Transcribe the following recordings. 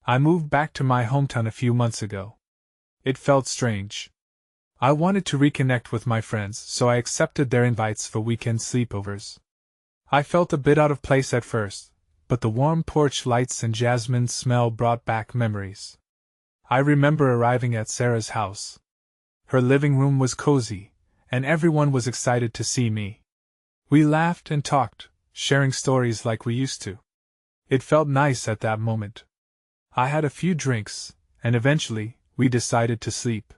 I moved back to my hometown a few months ago. It felt strange. I wanted to reconnect with my friends, so I accepted their invites for weekend sleepovers. I felt a bit out of place at first, but the warm porch lights and jasmine smell brought back memories. I remember arriving at Sarah's house. Her living room was cozy, and everyone was excited to see me. We laughed and talked, sharing stories like we used to. It felt nice at that moment. I had a few drinks, and eventually, we decided to sleep.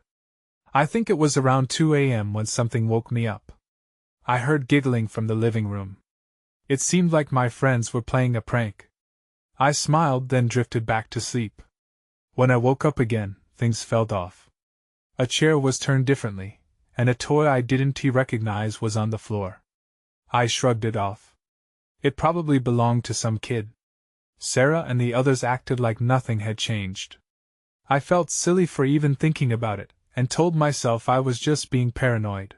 I think it was around 2 a.m. when something woke me up. I heard giggling from the living room. It seemed like my friends were playing a prank. I smiled, then drifted back to sleep. When I woke up again, things felt off. A chair was turned differently, and a toy I didn't recognize was on the floor. I shrugged it off. It probably belonged to some kid. Sarah and the others acted like nothing had changed. I felt silly for even thinking about it, and told myself I was just being paranoid.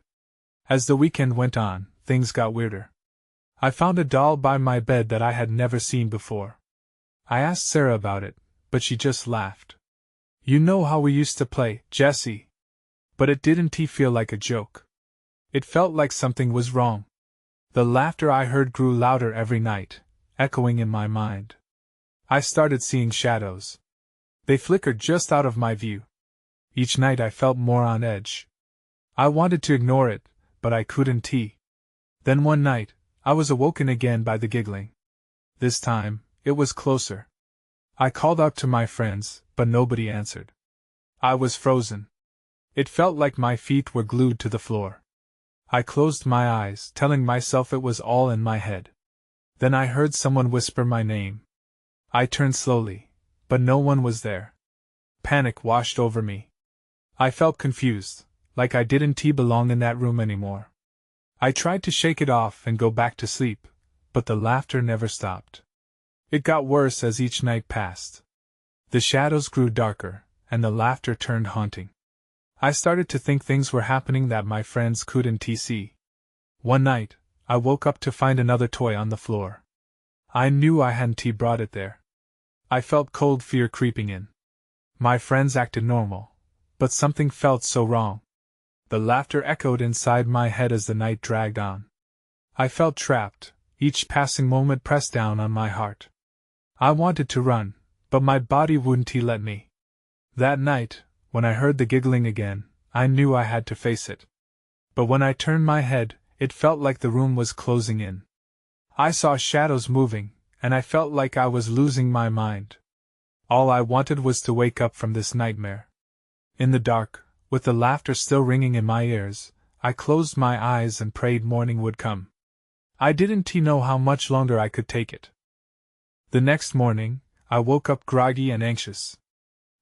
As the weekend went on, things got weirder. I found a doll by my bed that I had never seen before. I asked Sarah about it, but she just laughed. "You know how we used to play, Jessie." But it didn't feel like a joke. It felt like something was wrong. The laughter I heard grew louder every night, echoing in my mind. I started seeing shadows. They flickered just out of my view. Each night I felt more on edge. I wanted to ignore it, but I couldn't. Then one night, I was awoken again by the giggling. This time, it was closer. I called out to my friends, but nobody answered. I was frozen. It felt like my feet were glued to the floor. I closed my eyes, telling myself it was all in my head. Then I heard someone whisper my name. I turned slowly, but no one was there. Panic washed over me. I felt confused, like I didn't belong in that room anymore. I tried to shake it off and go back to sleep, but the laughter never stopped. It got worse as each night passed. The shadows grew darker, and the laughter turned haunting. I started to think things were happening that my friends couldn't see. One night, I woke up to find another toy on the floor. I knew I hadn't brought it there. I felt cold fear creeping in. My friends acted normal, but something felt so wrong. The laughter echoed inside my head as the night dragged on. I felt trapped, each passing moment pressed down on my heart. I wanted to run, but my body wouldn't let me. That night, when I heard the giggling again, I knew I had to face it. But when I turned my head, it felt like the room was closing in. I saw shadows moving, and I felt like I was losing my mind. All I wanted was to wake up from this nightmare. In the dark, with the laughter still ringing in my ears, I closed my eyes and prayed morning would come. I didn't know how much longer I could take it. The next morning, I woke up groggy and anxious.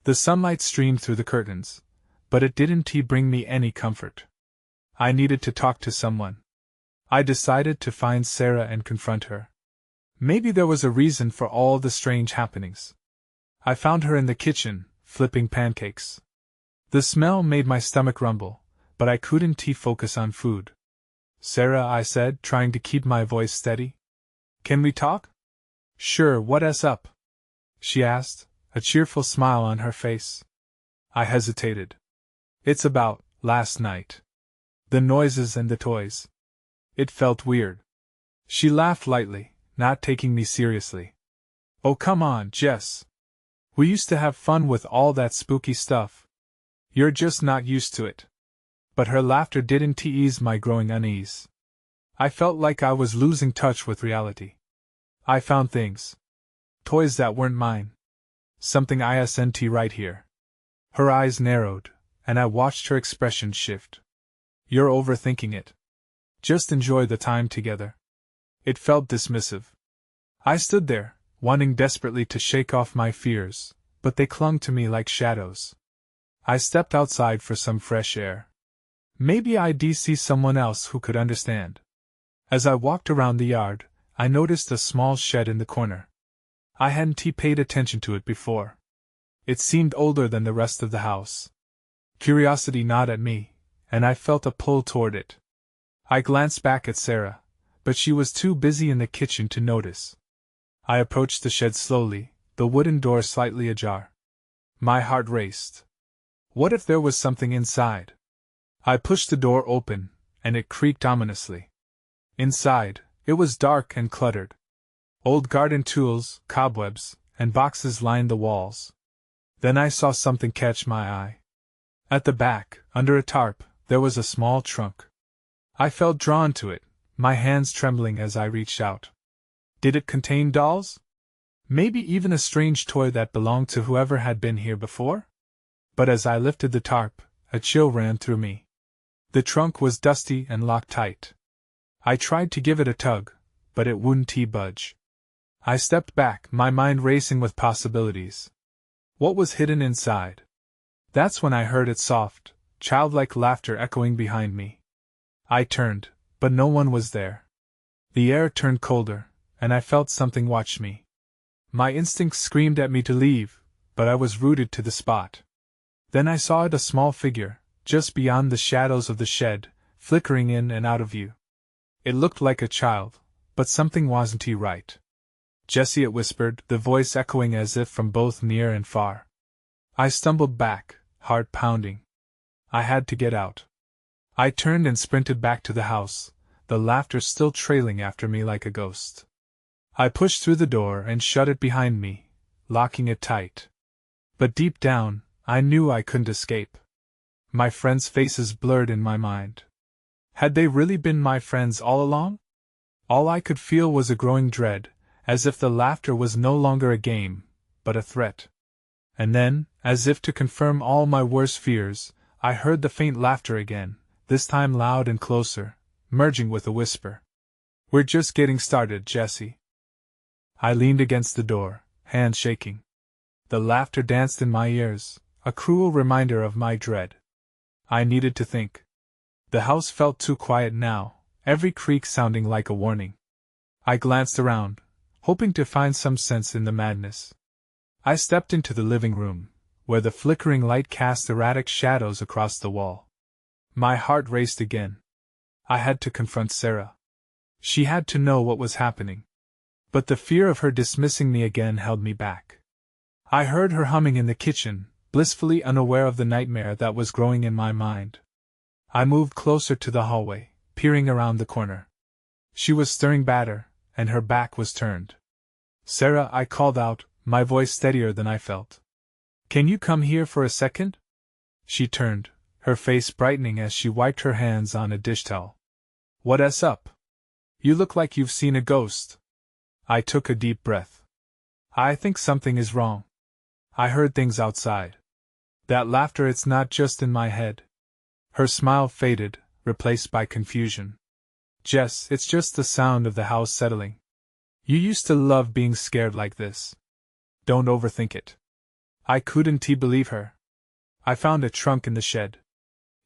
The sunlight streamed through the curtains, but it didn't bring me any comfort. I needed to talk to someone. I decided to find Sarah and confront her. Maybe there was a reason for all the strange happenings. I found her in the kitchen, flipping pancakes. The smell made my stomach rumble, but I couldn't focus on food. "Sarah," I said, trying to keep my voice steady. "Can we talk?" "Sure, what's up?" she asked, a cheerful smile on her face. I hesitated. "It's about last night. The noises and the toys. It felt weird." She laughed lightly, not taking me seriously. "Oh, come on, Jess. We used to have fun with all that spooky stuff. You're just not used to it." But her laughter didn't ease my growing unease. I felt like I was losing touch with reality. I found things. Toys that weren't mine. Something isn't right here. Her eyes narrowed, and I watched her expression shift. "You're overthinking it. Just enjoy the time together." It felt dismissive. I stood there, wanting desperately to shake off my fears, but they clung to me like shadows. I stepped outside for some fresh air. Maybe I'd see someone else who could understand. As I walked around the yard, I noticed a small shed in the corner. I hadn't paid attention to it before. It seemed older than the rest of the house. Curiosity gnawed at me, and I felt a pull toward it. I glanced back at Sarah, but she was too busy in the kitchen to notice. I approached the shed slowly, the wooden door slightly ajar. My heart raced. What if there was something inside? I pushed the door open, and it creaked ominously. Inside, it was dark and cluttered. Old garden tools, cobwebs, and boxes lined the walls. Then I saw something catch my eye. At the back, under a tarp, there was a small trunk. I felt drawn to it, my hands trembling as I reached out. Did it contain dolls? Maybe even a strange toy that belonged to whoever had been here before? But as I lifted the tarp, a chill ran through me. The trunk was dusty and locked tight. I tried to give it a tug, but it wouldn't budge. I stepped back, my mind racing with possibilities. What was hidden inside? That's when I heard its soft, childlike laughter echoing behind me. I turned, but no one was there. The air turned colder, and I felt something watch me. My instincts screamed at me to leave, but I was rooted to the spot. Then I saw it, a small figure, just beyond the shadows of the shed, flickering in and out of view. It looked like a child, but something wasn't right. Jessie, it whispered, the voice echoing as if from both near and far. I stumbled back, heart pounding. I had to get out. I turned and sprinted back to the house, the laughter still trailing after me like a ghost. I pushed through the door and shut it behind me, locking it tight. But deep down, I knew I couldn't escape. My friends' faces blurred in my mind. Had they really been my friends all along? All I could feel was a growing dread, as if the laughter was no longer a game, but a threat. And then, as if to confirm all my worst fears, I heard the faint laughter again, this time loud and closer, merging with a whisper. We're just getting started, Jessie. I leaned against the door, hands shaking. The laughter danced in my ears, a cruel reminder of my dread. I needed to think. The house felt too quiet now, every creak sounding like a warning. I glanced around, hoping to find some sense in the madness. I stepped into the living room, where the flickering light cast erratic shadows across the wall. My heart raced again. I had to confront Sarah. She had to know what was happening. But the fear of her dismissing me again held me back. I heard her humming in the kitchen, blissfully unaware of the nightmare that was growing in my mind. I moved closer to the hallway, peering around the corner. She was stirring batter, and her back was turned. Sarah, I called out, my voice steadier than I felt. Can you come here for a second? She turned, her face brightening as she wiped her hands on a dish towel. What's up? You look like you've seen a ghost. I took a deep breath. I think something is wrong. I heard things outside. That laughter, it's not just in my head. Her smile faded, replaced by confusion. Jess, it's just the sound of the house settling. You used to love being scared like this. Don't overthink it. I couldn't believe her. I found a trunk in the shed.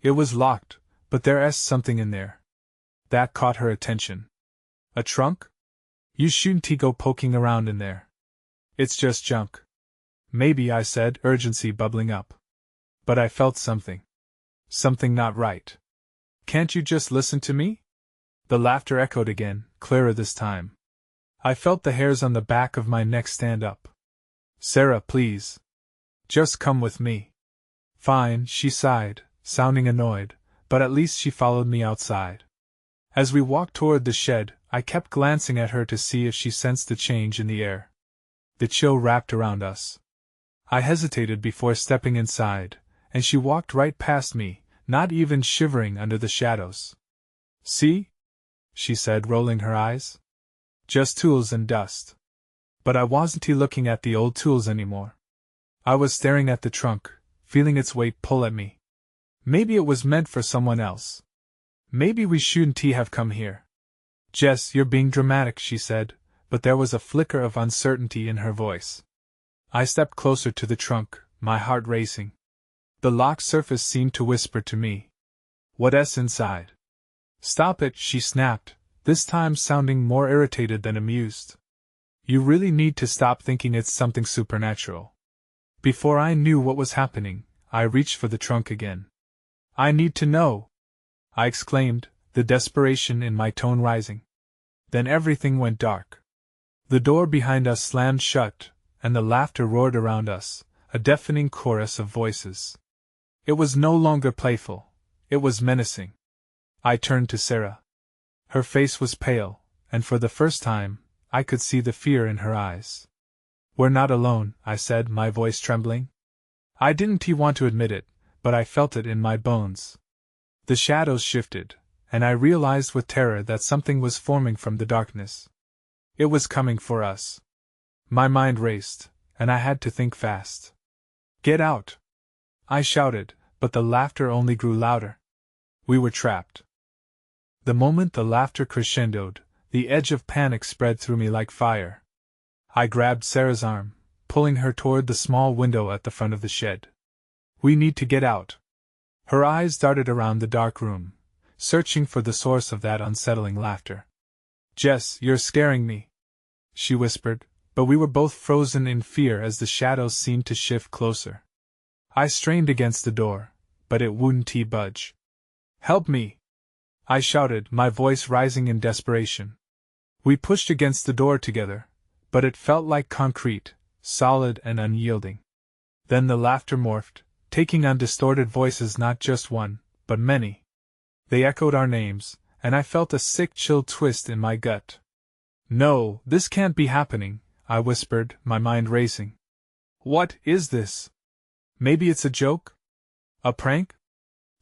It was locked, but there's something in there. That caught her attention. A trunk? You shouldn't go poking around in there. It's just junk. Maybe, I said, urgency bubbling up. But I felt something. Something not right. Can't you just listen to me? The laughter echoed again, clearer this time. I felt the hairs on the back of my neck stand up. Sarah, please. Just come with me. Fine, she sighed, sounding annoyed, but at least she followed me outside. As we walked toward the shed, I kept glancing at her to see if she sensed the change in the air. The chill wrapped around us. I hesitated before stepping inside, and she walked right past me, not even shivering under the shadows. See? She said, rolling her eyes. Just tools and dust. But I wasn't looking at the old tools anymore. I was staring at the trunk, feeling its weight pull at me. Maybe it was meant for someone else. Maybe we shouldn't have come here. Jess, you're being dramatic, she said, but there was a flicker of uncertainty in her voice. I stepped closer to the trunk, my heart racing. The locked surface seemed to whisper to me. What's inside? Stop it, she snapped, this time sounding more irritated than amused. You really need to stop thinking it's something supernatural. Before I knew what was happening, I reached for the trunk again. I need to know, I exclaimed, the desperation in my tone rising. Then everything went dark. The door behind us slammed shut, and the laughter roared around us, a deafening chorus of voices. It was no longer playful, it was menacing. I turned to Sarah. Her face was pale, and for the first time, I could see the fear in her eyes. "We're not alone," I said, my voice trembling. I didn't want to admit it, but I felt it in my bones. The shadows shifted, and I realized with terror that something was forming from the darkness. It was coming for us. My mind raced, and I had to think fast. "Get out!" I shouted, but the laughter only grew louder. We were trapped. The moment the laughter crescendoed, the edge of panic spread through me like fire. I grabbed Sarah's arm, pulling her toward the small window at the front of the shed. "We need to get out." Her eyes darted around the dark room, searching for the source of that unsettling laughter. "Jess, you're scaring me," she whispered, but we were both frozen in fear as the shadows seemed to shift closer. I strained against the door, but it wouldn't budge. "Help me!" I shouted, my voice rising in desperation. We pushed against the door together, but it felt like concrete, solid and unyielding. Then the laughter morphed, taking on distorted voices, not just one, but many. They echoed our names, and I felt a sick chill twist in my gut. "No, this can't be happening," I whispered, my mind racing. "What is this? Maybe it's a joke? A prank?"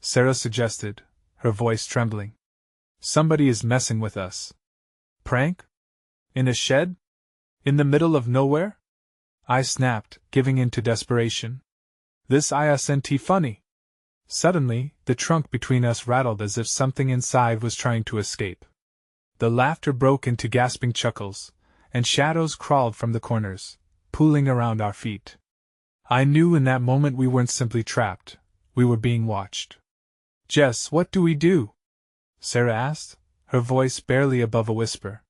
Sarah suggested, her voice trembling. "Somebody is messing with us." "Prank? In a shed? In the middle of nowhere?" I snapped, giving in to desperation. "This isn't funny." Suddenly, the trunk between us rattled as if something inside was trying to escape. The laughter broke into gasping chuckles, and shadows crawled from the corners, pooling around our feet. I knew in that moment we weren't simply trapped, we were being watched. "Jess, what do we do?" Sarah asked, her voice barely above a whisper.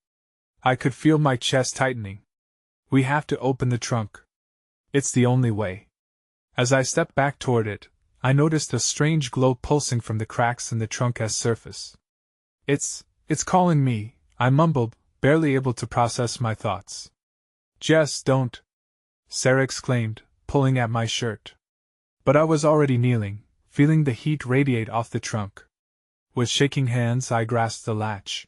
I could feel my chest tightening. "We have to open the trunk. It's the only way." As I stepped back toward it, I noticed a strange glow pulsing from the cracks in the trunk's surface. It's calling me," I mumbled, barely able to process my thoughts. "Jess, don't!" Sarah exclaimed, pulling at my shirt. But I was already kneeling, feeling the heat radiate off the trunk. With shaking hands, I grasped the latch.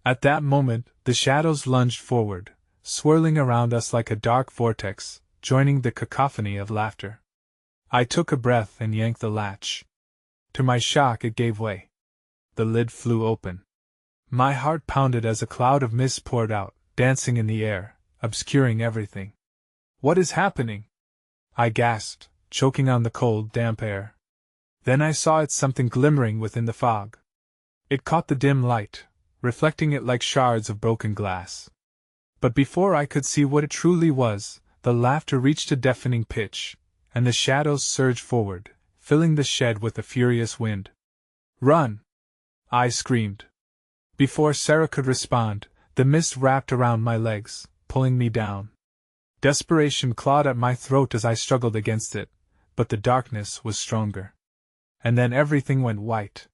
At that moment, the shadows lunged forward, swirling around us like a dark vortex, joining the cacophony of laughter. I took a breath and yanked the latch. To my shock, it gave way. The lid flew open. My heart pounded as a cloud of mist poured out, dancing in the air, obscuring everything. "What is happening?" I gasped, choking on the cold, damp air. Then I saw something glimmering within the fog. It caught the dim light, reflecting it like shards of broken glass. But before I could see what it truly was, the laughter reached a deafening pitch, and the shadows surged forward, filling the shed with a furious wind. "Run!" I screamed. Before Sarah could respond, the mist wrapped around my legs, pulling me down. Desperation clawed at my throat as I struggled against it, but the darkness was stronger. And then everything went white.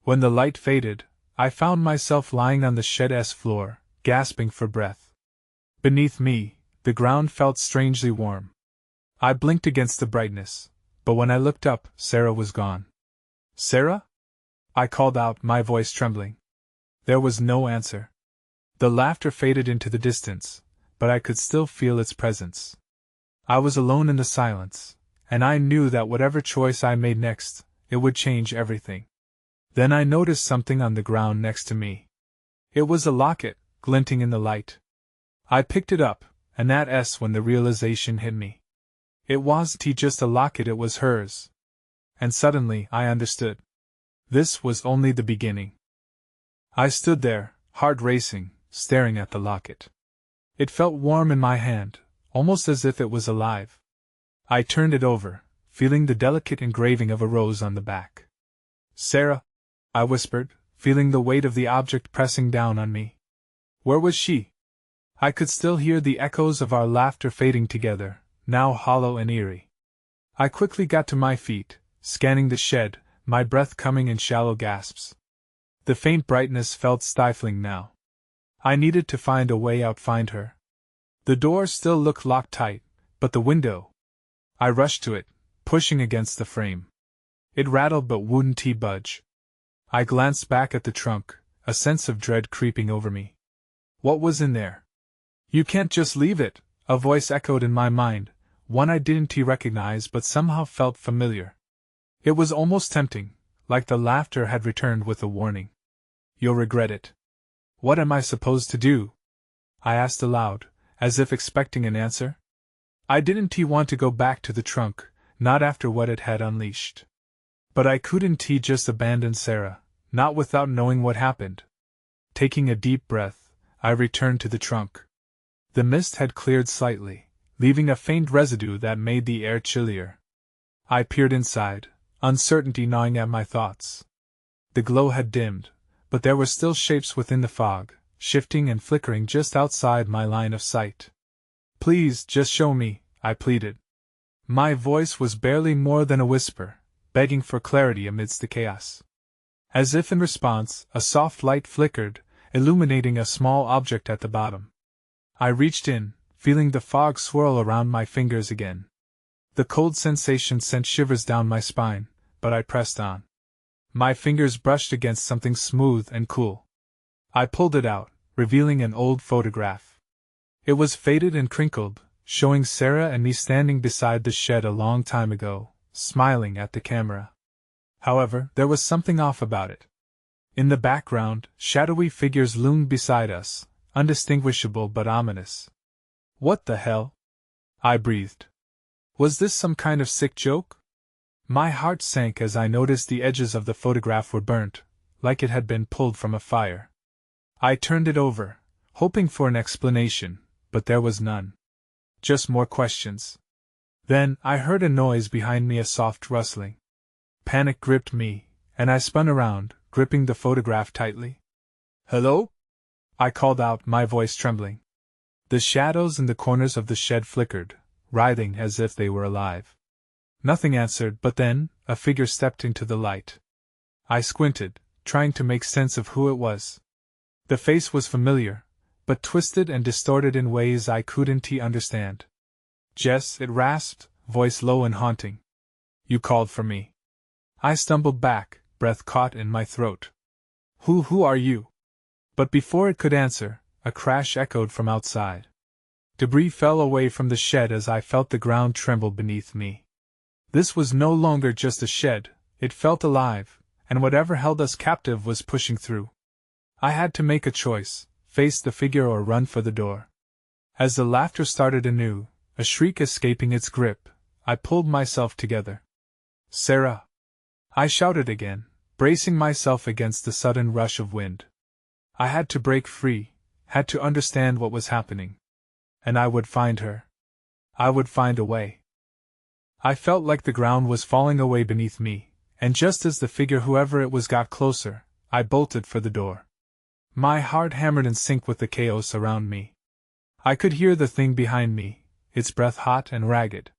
When the light faded, I found myself lying on the shed's floor, gasping for breath. Beneath me, the ground felt strangely warm. I blinked against the brightness, but when I looked up, Sarah was gone. "Sarah?" I called out, my voice trembling. There was no answer. The laughter faded into the distance, but I could still feel its presence. I was alone in the silence, and I knew that whatever choice I made next, it would change everything. Then I noticed something on the ground next to me. It was a locket, glinting in the light. I picked it up, and that's when the realization hit me. It wasn't just a locket, it was hers. And suddenly I understood. This was only the beginning. I stood there, heart racing, staring at the locket. It felt warm in my hand, almost as if it was alive. I turned it over, feeling the delicate engraving of a rose on the back. "Sarah," I whispered, feeling the weight of the object pressing down on me. Where was she? I could still hear the echoes of our laughter fading together, now hollow and eerie. I quickly got to my feet, scanning the shed, my breath coming in shallow gasps. The faint brightness felt stifling now. I needed to find a way out, find her. The door still looked locked tight, but the window. I rushed to it, pushing against the frame. It rattled but wouldn't budge. I glanced back at the trunk, a sense of dread creeping over me. What was in there? You can't just leave it, a voice echoed in my mind, one I didn't recognize but somehow felt familiar. It was almost tempting, like the laughter had returned with a warning. You'll regret it. What am I supposed to do? I asked aloud, as if expecting an answer. I didn't want to go back to the trunk, not after what it had unleashed. But I couldn't just abandon Sarah, not without knowing what happened. Taking a deep breath, I returned to the trunk. The mist had cleared slightly, leaving a faint residue that made the air chillier. I peered inside, uncertainty gnawing at my thoughts. The glow had dimmed, but there were still shapes within the fog, shifting and flickering just outside my line of sight. Please, just show me, I pleaded. My voice was barely more than a whisper, begging for clarity amidst the chaos. As if in response, a soft light flickered, illuminating a small object at the bottom. I reached in, feeling the fog swirl around my fingers again. The cold sensation sent shivers down my spine, but I pressed on. My fingers brushed against something smooth and cool. I pulled it out, revealing an old photograph. It was faded and crinkled, showing Sarah and me standing beside the shed a long time ago, smiling at the camera. However, there was something off about it. In the background, shadowy figures loomed beside us, undistinguishable but ominous. What the hell? I breathed. Was this some kind of sick joke? My heart sank as I noticed the edges of the photograph were burnt, like it had been pulled from a fire. I turned it over, hoping for an explanation, but there was none. Just more questions. Then, I heard a noise behind me, a soft rustling. Panic gripped me, and I spun around, gripping the photograph tightly. Hello? I called out, my voice trembling. The shadows in the corners of the shed flickered, writhing as if they were alive. Nothing answered, but then, a figure stepped into the light. I squinted, trying to make sense of who it was. The face was familiar, but twisted and distorted in ways I couldn't understand. Jess, it rasped, voice low and haunting. You called for me. I stumbled back, breath caught in my throat. Who are you? But before it could answer, a crash echoed from outside. Debris fell away from the shed as I felt the ground tremble beneath me. This was no longer just a shed, it felt alive, and whatever held us captive was pushing through. I had to make a choice, face the figure or run for the door. As the laughter started anew, a shriek escaping its grip, I pulled myself together. Sarah! I shouted again, bracing myself against the sudden rush of wind. I had to break free, had to understand what was happening. And I would find her. I would find a way. I felt like the ground was falling away beneath me, and just as the figure, whoever it was, got closer, I bolted for the door. My heart hammered in sync with the chaos around me. I could hear the thing behind me, its breath hot and ragged.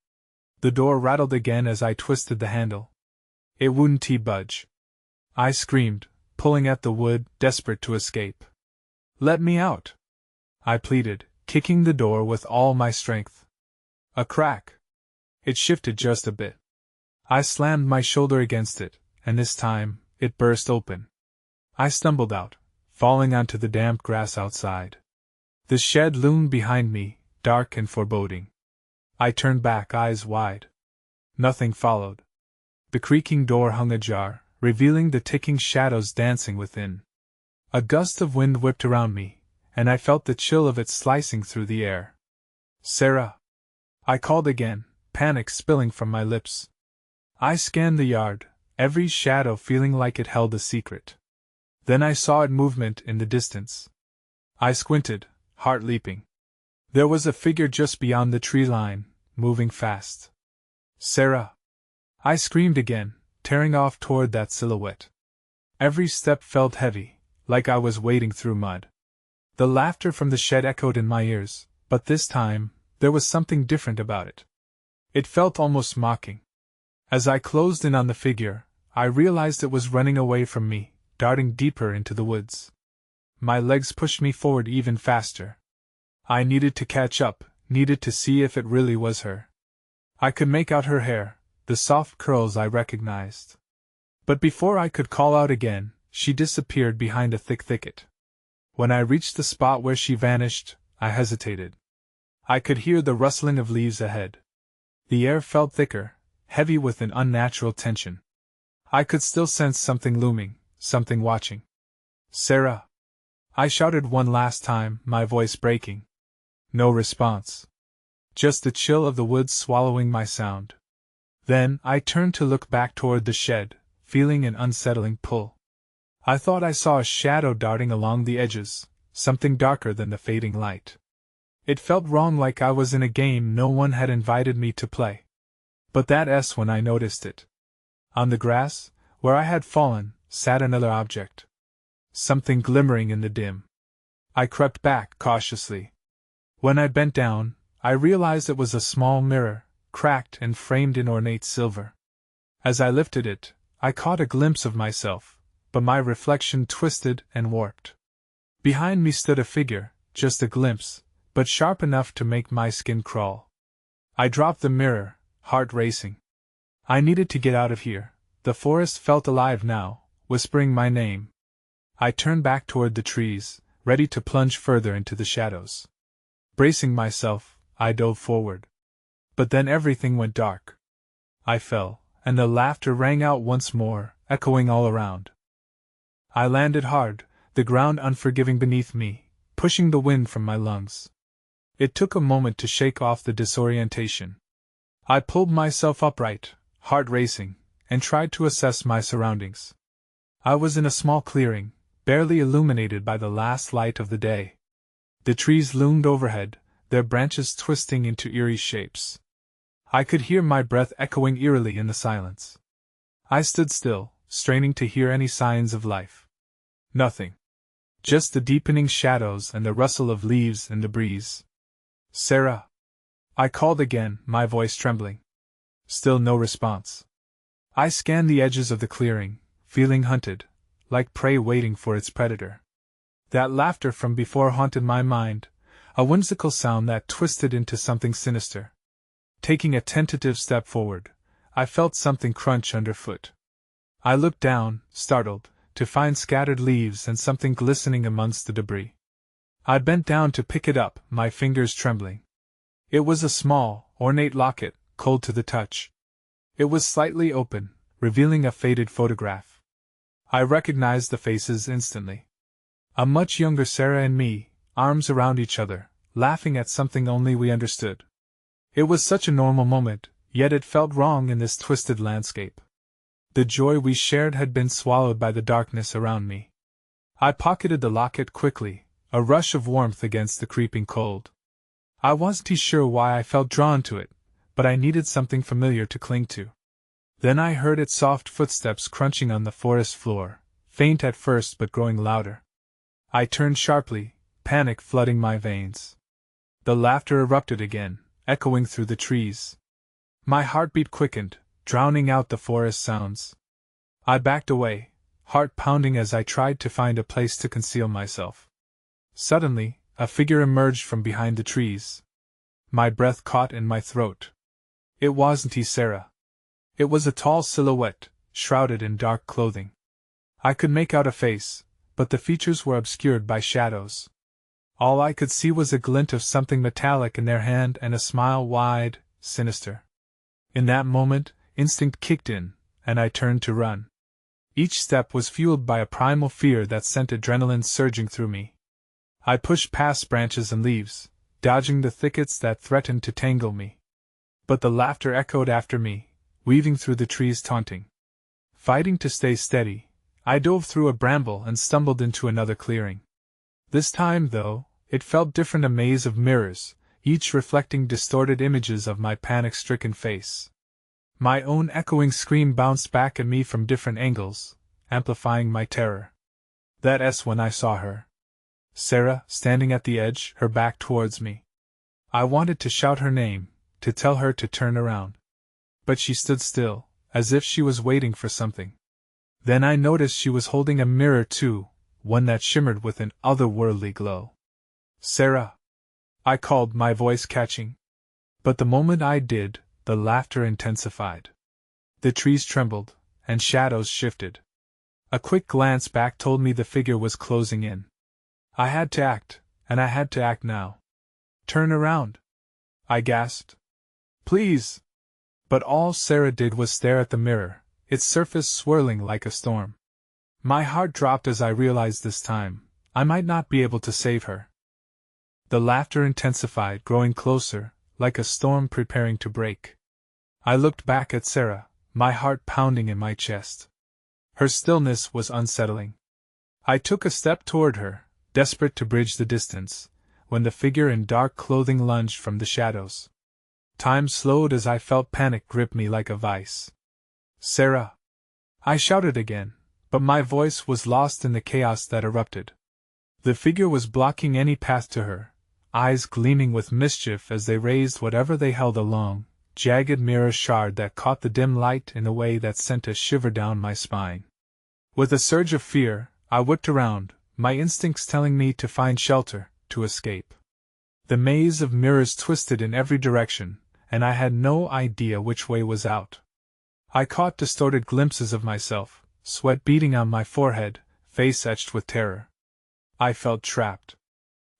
The door rattled again as I twisted the handle. It wouldn't budge. I screamed, pulling at the wood, desperate to escape. Let me out! I pleaded, kicking the door with all my strength. A crack. It shifted just a bit. I slammed my shoulder against it, and this time, it burst open. I stumbled out, falling onto the damp grass outside. The shed loomed behind me, dark and foreboding. I turned back, eyes wide. Nothing followed. The creaking door hung ajar, revealing the ticking shadows dancing within. A gust of wind whipped around me, and I felt the chill of it slicing through the air. Sarah! I called again, panic spilling from my lips. I scanned the yard, every shadow feeling like it held a secret. Then I saw a movement in the distance. I squinted, heart leaping. There was a figure just beyond the tree line, moving fast. Sarah! I screamed again, tearing off toward that silhouette. Every step felt heavy, like I was wading through mud. The laughter from the shed echoed in my ears, but this time, there was something different about it. It felt almost mocking. As I closed in on the figure, I realized it was running away from me, darting deeper into the woods. My legs pushed me forward even faster. I needed to catch up, needed to see if it really was her. I could make out her hair, the soft curls I recognized. But before I could call out again, she disappeared behind a thick thicket. When I reached the spot where she vanished, I hesitated. I could hear the rustling of leaves ahead. The air felt thicker, heavy with an unnatural tension. I could still sense something looming, something watching. "Sarah!" I shouted one last time, my voice breaking. No response. Just the chill of the woods swallowing my sound. Then I turned to look back toward the shed, feeling an unsettling pull. I thought I saw a shadow darting along the edges, something darker than the fading light. It felt wrong, like I was in a game no one had invited me to play. But that's when I noticed it. On the grass, where I had fallen, sat another object. Something glimmering in the dim. I crept back cautiously. When I bent down, I realized it was a small mirror, cracked and framed in ornate silver. As I lifted it, I caught a glimpse of myself, but my reflection twisted and warped. Behind me stood a figure, just a glimpse, but sharp enough to make my skin crawl. I dropped the mirror, heart racing. I needed to get out of here. The forest felt alive now, whispering my name. I turned back toward the trees, ready to plunge further into the shadows. Bracing myself, I dove forward. But then everything went dark. I fell, and the laughter rang out once more, echoing all around. I landed hard, the ground unforgiving beneath me, pushing the wind from my lungs. It took a moment to shake off the disorientation. I pulled myself upright, heart racing, and tried to assess my surroundings. I was in a small clearing, barely illuminated by the last light of the day. The trees loomed overhead, their branches twisting into eerie shapes. I could hear my breath echoing eerily in the silence. I stood still, straining to hear any signs of life. Nothing. Just the deepening shadows and the rustle of leaves in the breeze. "Sarah!" I called again, my voice trembling. Still no response. I scanned the edges of the clearing, feeling hunted, like prey waiting for its predator. That laughter from before haunted my mind, a whimsical sound that twisted into something sinister. Taking a tentative step forward, I felt something crunch underfoot. I looked down, startled, to find scattered leaves and something glistening amongst the debris. I bent down to pick it up, my fingers trembling. It was a small, ornate locket, cold to the touch. It was slightly open, revealing a faded photograph. I recognized the faces instantly. A much younger Sarah and me, arms around each other, laughing at something only we understood. It was such a normal moment, yet it felt wrong in this twisted landscape. The joy we shared had been swallowed by the darkness around me. I pocketed the locket quickly, a rush of warmth against the creeping cold. I wasn't sure why I felt drawn to it, but I needed something familiar to cling to. Then I heard its soft footsteps crunching on the forest floor, faint at first but growing louder. I turned sharply, panic flooding my veins. The laughter erupted again, echoing through the trees. My heartbeat quickened, drowning out the forest sounds. I backed away, heart pounding as I tried to find a place to conceal myself. Suddenly, a figure emerged from behind the trees. My breath caught in my throat. It wasn't Sarah. It was a tall silhouette, shrouded in dark clothing. I could make out a face, but the features were obscured by shadows. All I could see was a glint of something metallic in their hand and a smile wide, sinister. In that moment, instinct kicked in, and I turned to run. Each step was fueled by a primal fear that sent adrenaline surging through me. I pushed past branches and leaves, dodging the thickets that threatened to tangle me. But the laughter echoed after me, weaving through the trees taunting. Fighting to stay steady, I dove through a bramble and stumbled into another clearing. This time, though, it felt different, a maze of mirrors, each reflecting distorted images of my panic-stricken face. My own echoing scream bounced back at me from different angles, amplifying my terror. That's when I saw her. Sarah, standing at the edge, her back towards me. I wanted to shout her name, to tell her to turn around. But she stood still, as if she was waiting for something. Then I noticed she was holding a mirror too, one that shimmered with an otherworldly glow. "Sarah!" I called, my voice catching. But the moment I did, the laughter intensified. The trees trembled, and shadows shifted. A quick glance back told me the figure was closing in. I had to act, and I had to act now. Turn around, I gasped. Please! But all Sarah did was stare at the mirror, its surface swirling like a storm. My heart dropped as I realized this time I might not be able to save her. The laughter intensified, growing closer, like a storm preparing to break. I looked back at Sarah, my heart pounding in my chest. Her stillness was unsettling. I took a step toward her, desperate to bridge the distance, when the figure in dark clothing lunged from the shadows. Time slowed as I felt panic grip me like a vice. Sarah! I shouted again, but my voice was lost in the chaos that erupted. The figure was blocking any path to her, eyes gleaming with mischief as they raised whatever they held, a long, jagged mirror shard that caught the dim light in a way that sent a shiver down my spine. With a surge of fear, I whipped around, my instincts telling me to find shelter, to escape. The maze of mirrors twisted in every direction, and I had no idea which way was out. I caught distorted glimpses of myself, sweat beading on my forehead, face etched with terror. I felt trapped.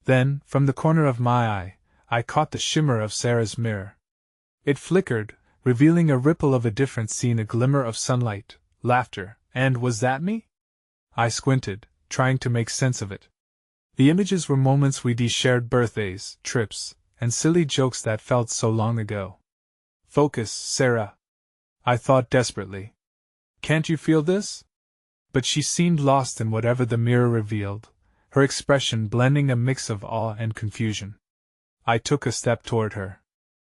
Then, from the corner of my eye, I caught the shimmer of Sarah's mirror. It flickered, revealing a ripple of a different scene, a glimmer of sunlight, laughter, and was that me? I squinted, trying to make sense of it. The images were moments we'd shared, birthdays, trips, and silly jokes that felt so long ago. Focus, Sarah, I thought desperately. Can't you feel this? But she seemed lost in whatever the mirror revealed, her expression blending a mix of awe and confusion. I took a step toward her.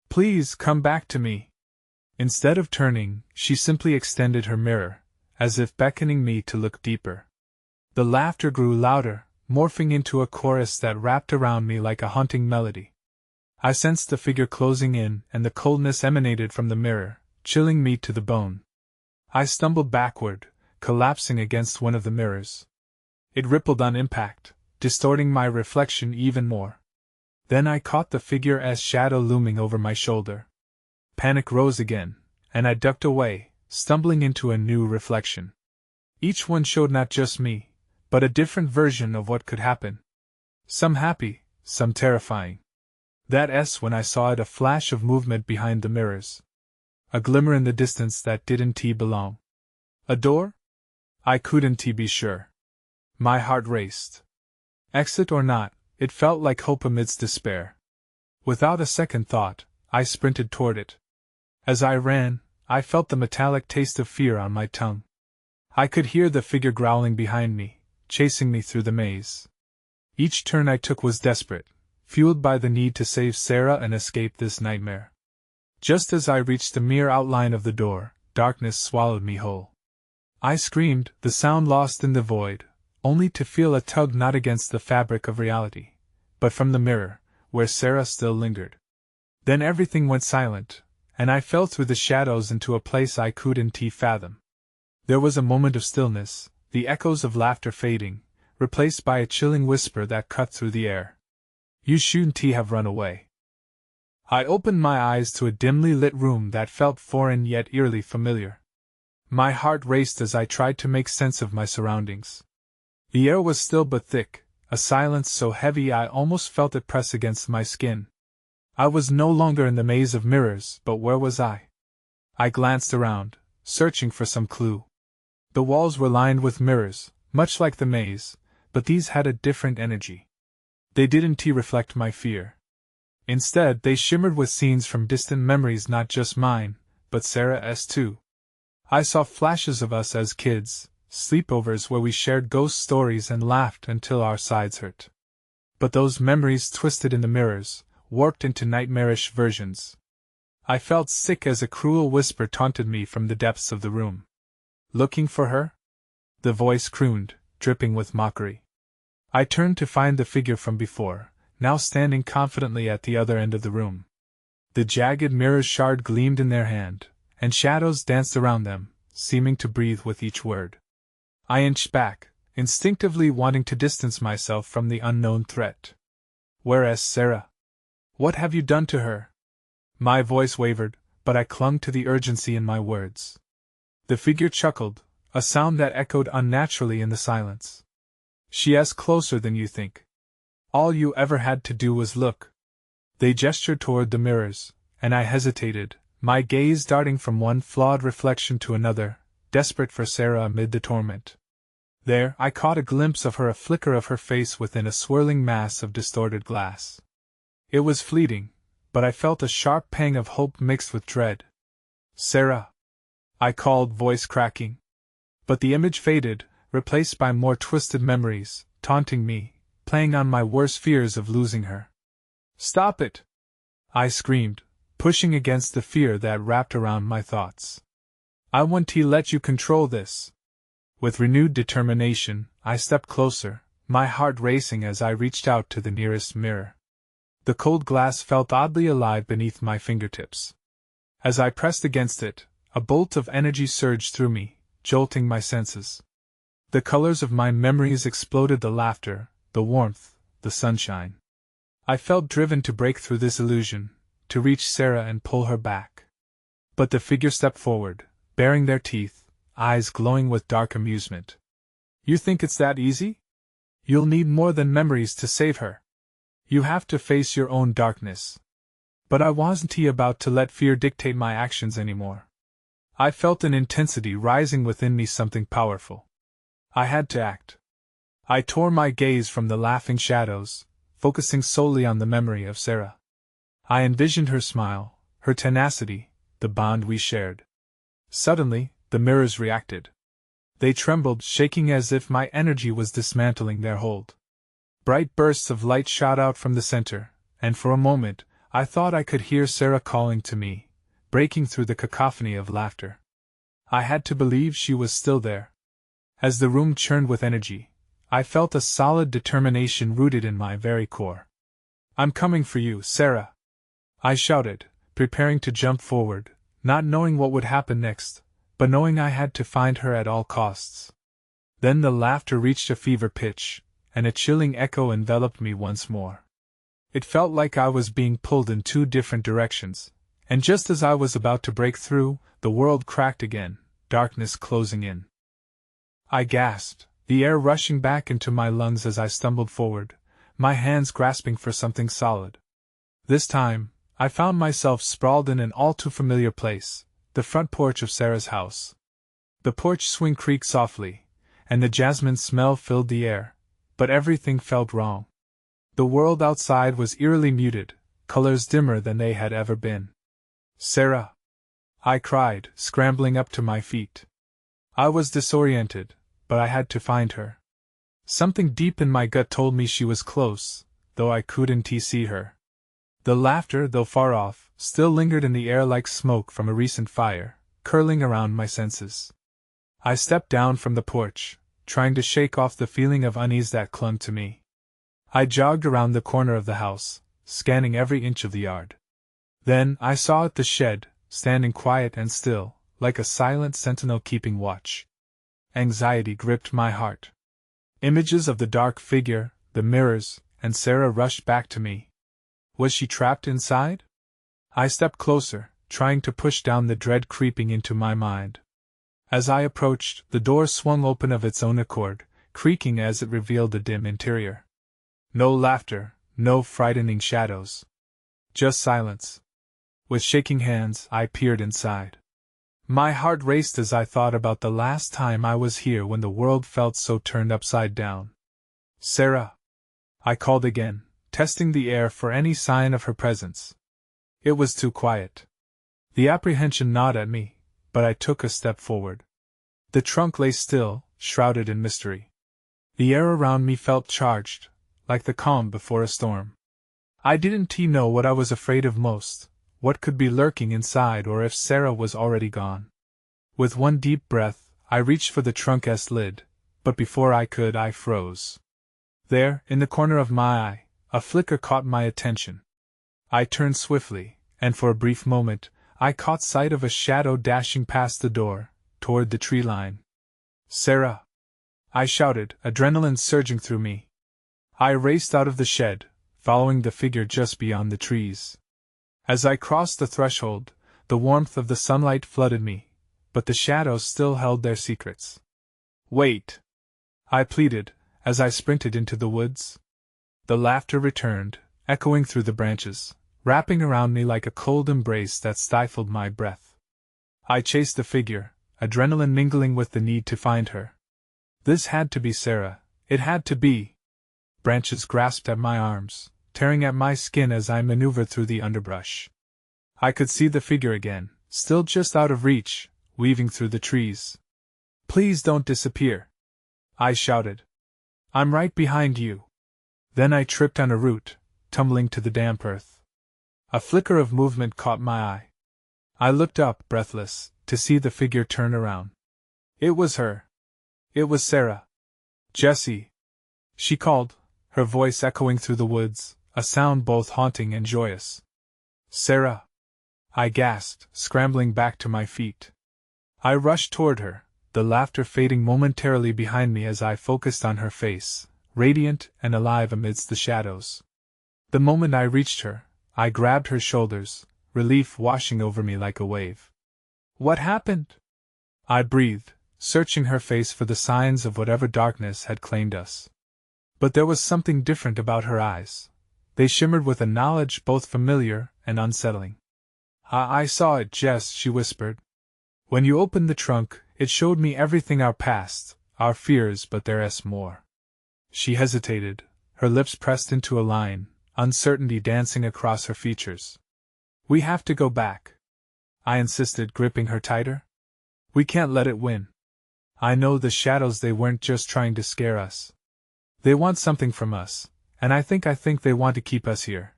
Please come back to me. Instead of turning, she simply extended her mirror, as if beckoning me to look deeper. The laughter grew louder, morphing into a chorus that wrapped around me like a haunting melody. I sensed the figure closing in, and the coldness emanated from the mirror, chilling me to the bone. I stumbled backward, collapsing against one of the mirrors. It rippled on impact, distorting my reflection even more. Then I caught the figure's shadow looming over my shoulder. Panic rose again, and I ducked away, stumbling into a new reflection. Each one showed not just me, but a different version of what could happen. Some happy, some terrifying. That's when I saw it, a flash of movement behind the mirrors. A glimmer in the distance that didn't belong. A door? I couldn't be sure. My heart raced. Exit or not, it felt like hope amidst despair. Without a second thought, I sprinted toward it. As I ran, I felt the metallic taste of fear on my tongue. I could hear the figure growling behind me, chasing me through the maze. Each turn I took was desperate, fueled by the need to save Sarah and escape this nightmare. Just as I reached the mere outline of the door, darkness swallowed me whole. I screamed, the sound lost in the void, only to feel a tug not against the fabric of reality, but from the mirror, where Sarah still lingered. Then everything went silent, and I fell through the shadows into a place I couldn't fathom. There was a moment of stillness, the echoes of laughter fading, replaced by a chilling whisper that cut through the air. You shouldn't have run away. I opened my eyes to a dimly lit room that felt foreign yet eerily familiar. My heart raced as I tried to make sense of my surroundings. The air was still but thick, a silence so heavy I almost felt it press against my skin. I was no longer in the maze of mirrors, but where was I? I glanced around, searching for some clue. The walls were lined with mirrors, much like the maze, but these had a different energy. They didn't reflect my fear. Instead, they shimmered with scenes from distant memories, not just mine, but Sarah's too. I saw flashes of us as kids, sleepovers where we shared ghost stories and laughed until our sides hurt. But those memories twisted in the mirrors, warped into nightmarish versions. I felt sick as a cruel whisper taunted me from the depths of the room. Looking for her? The voice crooned, dripping with mockery. I turned to find the figure from before, now standing confidently at the other end of the room. The jagged mirror's shard gleamed in their hand, and shadows danced around them, seeming to breathe with each word. I inched back, instinctively wanting to distance myself from the unknown threat. Whereas Sarah? What have you done to her? My voice wavered, but I clung to the urgency in my words. The figure chuckled, a sound that echoed unnaturally in the silence. She is closer than you think. All you ever had to do was look. They gestured toward the mirrors, and I hesitated, my gaze darting from one flawed reflection to another, desperate for Sarah amid the torment. There, I caught a glimpse of her, a flicker of her face within a swirling mass of distorted glass. It was fleeting, but I felt a sharp pang of hope mixed with dread. Sarah! I called, voice cracking. But the image faded, replaced by more twisted memories, taunting me, playing on my worst fears of losing her. Stop it! I screamed, pushing against the fear that wrapped around my thoughts. I won't let you control this. With renewed determination, I stepped closer, my heart racing as I reached out to the nearest mirror. The cold glass felt oddly alive beneath my fingertips. As I pressed against it, a bolt of energy surged through me, jolting my senses. The colors of my memories exploded, the laughter, the warmth, the sunshine. I felt driven to break through this illusion, to reach Sarah and pull her back. But the figure stepped forward, baring their teeth, eyes glowing with dark amusement. You think it's that easy? You'll need more than memories to save her. You have to face your own darkness. But I wasn't about to let fear dictate my actions anymore. I felt an intensity rising within me, something powerful. I had to act. I tore my gaze from the laughing shadows, focusing solely on the memory of Sarah. I envisioned her smile, her tenacity, the bond we shared. Suddenly, the mirrors reacted. They trembled, shaking as if my energy was dismantling their hold. Bright bursts of light shot out from the center, and for a moment, I thought I could hear Sarah calling to me, breaking through the cacophony of laughter. I had to believe she was still there. As the room churned with energy, I felt a solid determination rooted in my very core. I'm coming for you, Sarah! I shouted, preparing to jump forward, not knowing what would happen next, but knowing I had to find her at all costs. Then the laughter reached a fever pitch, and a chilling echo enveloped me once more. It felt like I was being pulled in two different directions, and just as I was about to break through, the world cracked again, darkness closing in. I gasped, the air rushing back into my lungs as I stumbled forward, my hands grasping for something solid. This time, I found myself sprawled in an all too familiar place, the front porch of Sarah's house. The porch swing creaked softly, and the jasmine smell filled the air, but everything felt wrong. The world outside was eerily muted, colors dimmer than they had ever been. Sarah! I cried, scrambling up to my feet. I was disoriented, but I had to find her. Something deep in my gut told me she was close, though I couldn't see her. The laughter, though far off, still lingered in the air like smoke from a recent fire, curling around my senses. I stepped down from the porch, trying to shake off the feeling of unease that clung to me. I jogged around the corner of the house, scanning every inch of the yard. Then I saw at the shed, standing quiet and still, like a silent sentinel keeping watch. Anxiety gripped my heart. Images of the dark figure, the mirrors, and Sarah rushed back to me. Was she trapped inside? I stepped closer, trying to push down the dread creeping into my mind. As I approached, the door swung open of its own accord, creaking as it revealed the dim interior. No laughter, no frightening shadows. Just silence. With shaking hands, I peered inside. My heart raced as I thought about the last time I was here when the world felt so turned upside down. Sarah! I called again, testing the air for any sign of her presence. It was too quiet. The apprehension gnawed at me, but I took a step forward. The trunk lay still, shrouded in mystery. The air around me felt charged, like the calm before a storm. I didn't know what I was afraid of most, what could be lurking inside, or if Sarah was already gone. With one deep breath, I reached for the trunk's lid, but before I could, I froze. There, in the corner of my eye, a flicker caught my attention. I turned swiftly, and for a brief moment, I caught sight of a shadow dashing past the door, toward the tree line. Sarah! I shouted, adrenaline surging through me. I raced out of the shed, following the figure just beyond the trees. As I crossed the threshold, the warmth of the sunlight flooded me, but the shadows still held their secrets. "Wait!" I pleaded, as I sprinted into the woods. The laughter returned, echoing through the branches, wrapping around me like a cold embrace that stifled my breath. I chased the figure, adrenaline mingling with the need to find her. This had to be Sarah, it had to be. Branches grasped at my arms, tearing at my skin as I maneuvered through the underbrush. I could see the figure again, still just out of reach, weaving through the trees. "Please don't disappear," I shouted. "I'm right behind you." Then I tripped on a root, tumbling to the damp earth. A flicker of movement caught my eye. I looked up, breathless, to see the figure turn around. It was her. It was Sarah. "Jessie!" she called, her voice echoing through the woods, a sound both haunting and joyous. "Sarah!" I gasped, scrambling back to my feet. I rushed toward her, the laughter fading momentarily behind me as I focused on her face, radiant and alive amidst the shadows. The moment I reached her, I grabbed her shoulders, relief washing over me like a wave. "What happened?" I breathed, searching her face for the signs of whatever darkness had claimed us. But there was something different about her eyes. They shimmered with a knowledge both familiar and unsettling. I saw it, Jess," she whispered. "When you opened the trunk, it showed me everything our past, our fears, but there's more." She hesitated, her lips pressed into a line, uncertainty dancing across her features. "We have to go back," I insisted, gripping her tighter. "We can't let it win. I know the shadows, they weren't just trying to scare us. They want something from us, and I think they want to keep us here."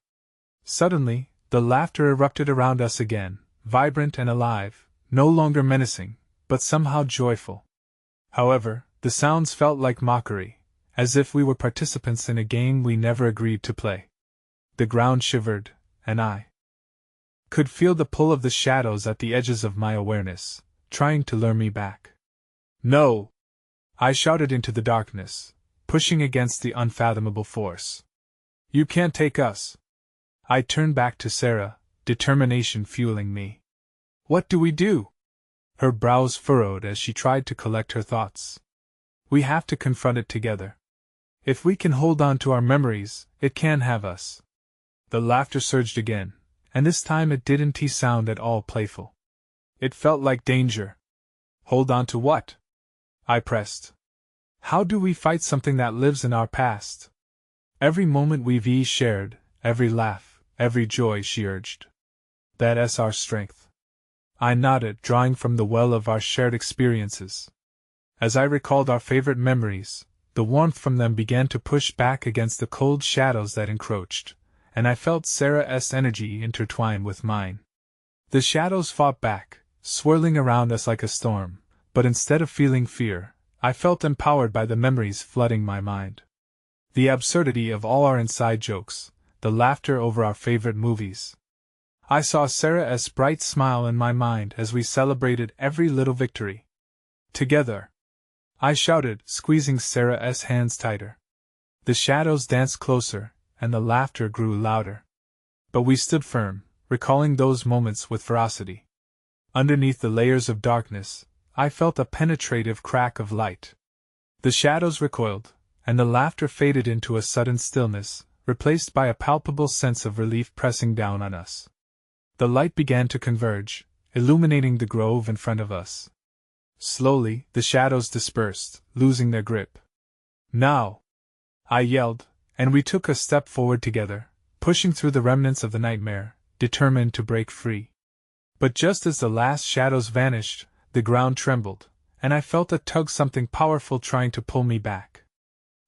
Suddenly, the laughter erupted around us again, vibrant and alive, no longer menacing, but somehow joyful. However, the sounds felt like mockery, as if we were participants in a game we never agreed to play. The ground shivered, and I could feel the pull of the shadows at the edges of my awareness, trying to lure me back. "No!" I shouted into the darkness, pushing against the unfathomable force. "You can't take us." I turned back to Sarah, determination fueling me. "What do we do?" Her brows furrowed as she tried to collect her thoughts. "We have to confront it together. If we can hold on to our memories, it can't have us." The laughter surged again, and this time it didn't sound at all playful. It felt like danger. "Hold on to what?" I pressed. "How do we fight something that lives in our past? Every moment we've shared, every laugh, every joy," she urged. "That's our strength." I nodded, drawing from the well of our shared experiences. As I recalled our favorite memories, the warmth from them began to push back against the cold shadows that encroached, and I felt Sarah's energy intertwine with mine. The shadows fought back, swirling around us like a storm, but instead of feeling fear, I felt empowered by the memories flooding my mind. The absurdity of all our inside jokes, the laughter over our favorite movies. I saw Sarah's bright smile in my mind as we celebrated every little victory. "Together!" I shouted, squeezing Sarah's hands tighter. The shadows danced closer, and the laughter grew louder. But we stood firm, recalling those moments with ferocity. Underneath the layers of darkness, I felt a penetrative crack of light. The shadows recoiled, and the laughter faded into a sudden stillness, replaced by a palpable sense of relief pressing down on us. The light began to converge, illuminating the grove in front of us. Slowly, the shadows dispersed, losing their grip. "Now!" I yelled, and we took a step forward together, pushing through the remnants of the nightmare, determined to break free. But just as the last shadows vanished, the ground trembled, and I felt a tug, something powerful trying to pull me back.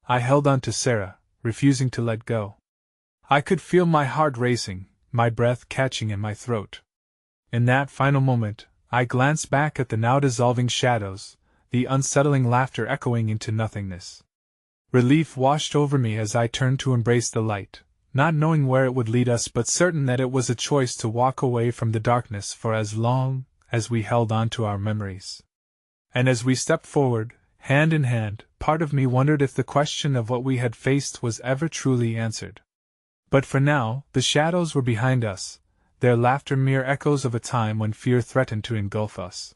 I held on to Sarah, refusing to let go. I could feel my heart racing, my breath catching in my throat. In that final moment, I glanced back at the now dissolving shadows, the unsettling laughter echoing into nothingness. Relief washed over me as I turned to embrace the light, not knowing where it would lead us but certain that it was a choice to walk away from the darkness for as long as we held on to our memories. And as we stepped forward, hand in hand, part of me wondered if the question of what we had faced was ever truly answered. But for now, the shadows were behind us, their laughter mere echoes of a time when fear threatened to engulf us.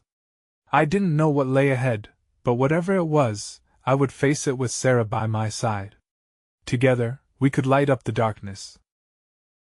I didn't know what lay ahead, but whatever it was, I would face it with Sarah by my side. Together, we could light up the darkness.